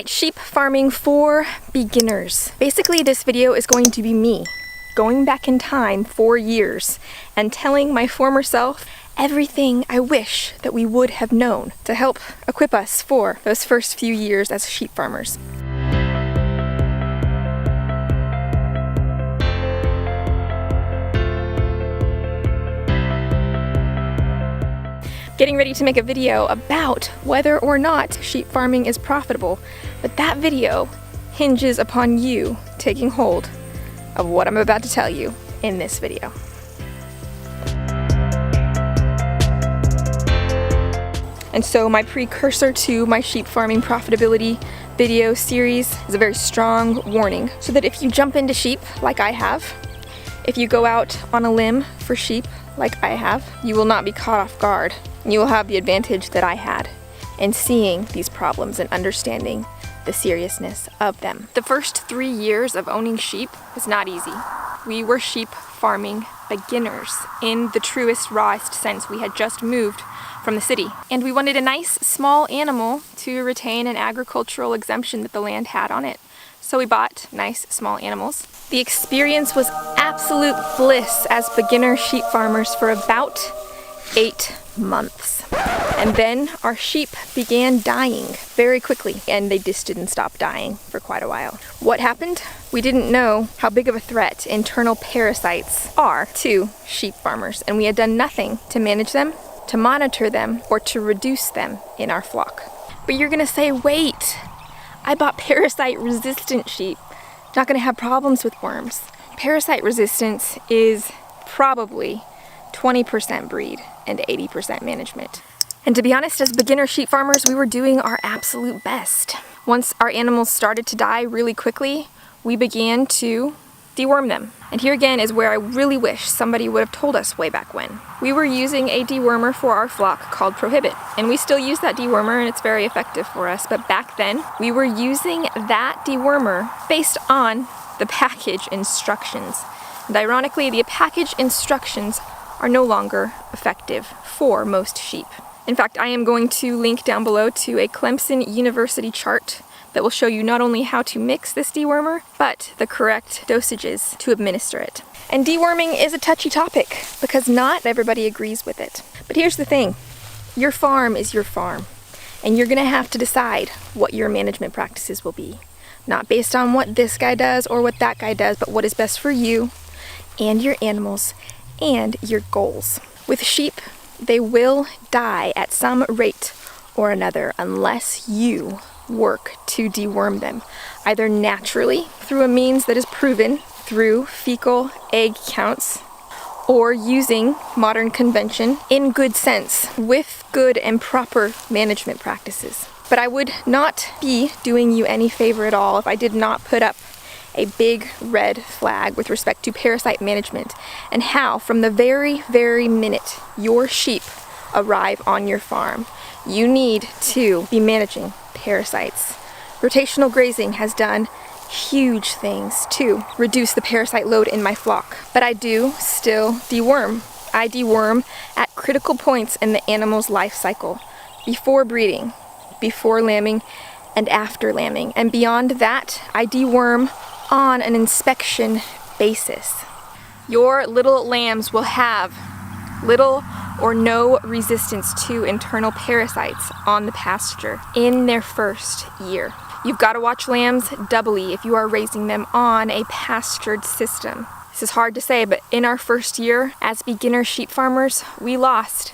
Sheep farming for beginners. Basically, this video is going to be me going back in time 4 years and telling my former self everything I wish that we would have known to help equip us for those first few years as sheep farmers. Getting ready to make a video about whether or not sheep farming is profitable, but that video hinges upon you taking hold of what I'm about to tell you in this video. And so my precursor to my sheep farming profitability video series is a very strong warning, so that if you jump into sheep like I have, if you go out on a limb for sheep like I have, you will not be caught off guard. You will have the advantage that I had in seeing these problems and understanding the seriousness of them. The first 3 years of owning sheep was not easy. We were sheep farming beginners in the truest, rawest sense. We had just moved from the city, and we wanted a nice small animal to retain an agricultural exemption that the land had on it. So we bought nice small animals. The experience was absolute bliss as beginner sheep farmers for about 8 months. And then our sheep began dying very quickly, and they just didn't stop dying for quite a while. What happened? We didn't know how big of a threat internal parasites are to sheep farmers, and we had done nothing to manage them, to monitor them, or to reduce them in our flock. But you're gonna say, wait, I bought parasite-resistant sheep. Not gonna have problems with worms. Parasite resistance is probably 20% breed and 80% management. And to be honest, as beginner sheep farmers, we were doing our absolute best. Once our animals started to die really quickly, we began to deworm them. And here again is where I really wish somebody would have told us way back when. We were using a dewormer for our flock called Prohibit, and we still use that dewormer and it's very effective for us. But back then, we were using that dewormer based on the package instructions. And ironically, the package instructions are no longer effective for most sheep. In fact, I am going to link down below to a Clemson University chart that will show you not only how to mix this dewormer, but the correct dosages to administer it. And deworming is a touchy topic because not everybody agrees with it. But here's the thing, your farm is your farm, and you're gonna have to decide what your management practices will be. Not based on what this guy does or what that guy does, but what is best for you and your animals and your goals. With sheep, they will die at some rate or another unless you work to deworm them, either naturally through a means that is proven through fecal egg counts, or using modern convention in good sense with good and proper management practices. But I would not be doing you any favor at all if I did not put up a big red flag with respect to parasite management and how from the very minute your sheep arrive on your farm, you need to be managing parasites. Rotational grazing has done huge things to reduce the parasite load in my flock, but I do still deworm. I deworm at critical points in the animal's life cycle, before breeding, before lambing, and after lambing. And beyond that, I deworm on an inspection basis. Your little lambs will have little or no resistance to internal parasites on the pasture in their first year. You've got to watch lambs doubly if you are raising them on a pastured system. This is hard to say, but in our first year as beginner sheep farmers, we lost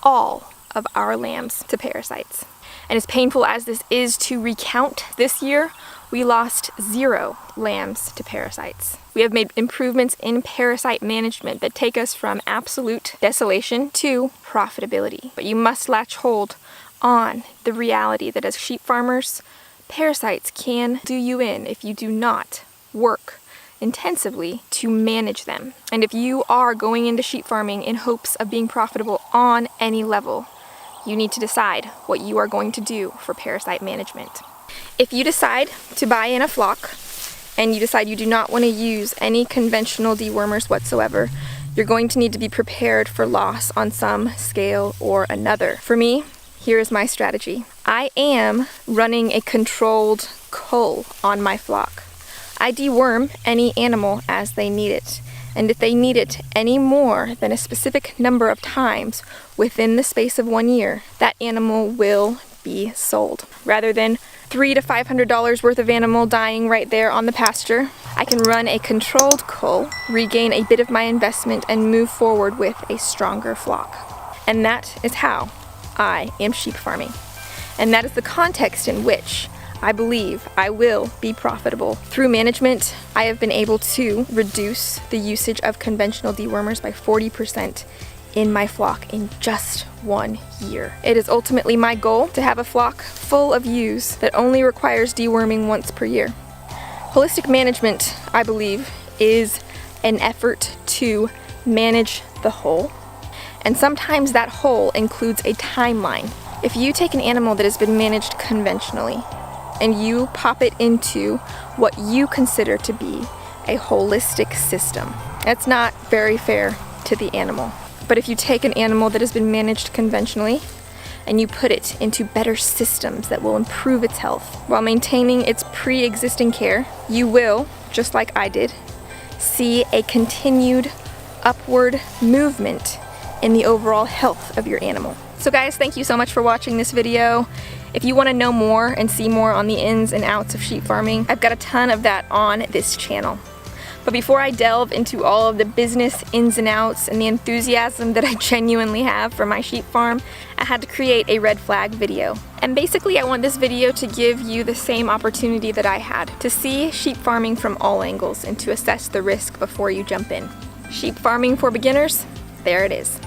all of our lambs to parasites. And as painful as this is to recount this year, we lost 0 lambs to parasites. We have made improvements in parasite management that take us from absolute desolation to profitability. But you must latch hold on the reality that as sheep farmers, parasites can do you in if you do not work intensively to manage them. And if you are going into sheep farming in hopes of being profitable on any level, you need to decide what you are going to do for parasite management. If you decide to buy in a flock and you decide you do not want to use any conventional dewormers whatsoever, you're going to need to be prepared for loss on some scale or another. For me, here is my strategy. I am running a controlled cull on my flock. I deworm any animal as they need it, and if they need it any more than a specific number of times within the space of 1 year, that animal will be sold. Rather than $300 to $500 worth of animal dying right there on the pasture, I can run a controlled cull, regain a bit of my investment, and move forward with a stronger flock. And that is how I am sheep farming. And that is the context in which I believe I will be profitable. Through management, I have been able to reduce the usage of conventional dewormers by 40% in my flock in just 1 year. It is ultimately my goal to have a flock full of ewes that only requires deworming once per year. Holistic management, I believe, is an effort to manage the whole, and sometimes that whole includes a timeline. If you take an animal that has been managed conventionally and you pop it into what you consider to be a holistic system, that's not very fair to the animal. But if you take an animal that has been managed conventionally and you put it into better systems that will improve its health while maintaining its pre-existing care, you will, just like I did, see a continued upward movement in the overall health of your animal. So guys, thank you so much for watching this video. If you want to know more and see more on the ins and outs of sheep farming, I've got a ton of that on this channel. But before I delve into all of the business ins and outs and the enthusiasm that I genuinely have for my sheep farm, I had to create a red flag video. And basically I want this video to give you the same opportunity that I had, to see sheep farming from all angles and to assess the risk before you jump in. Sheep farming for beginners, there it is.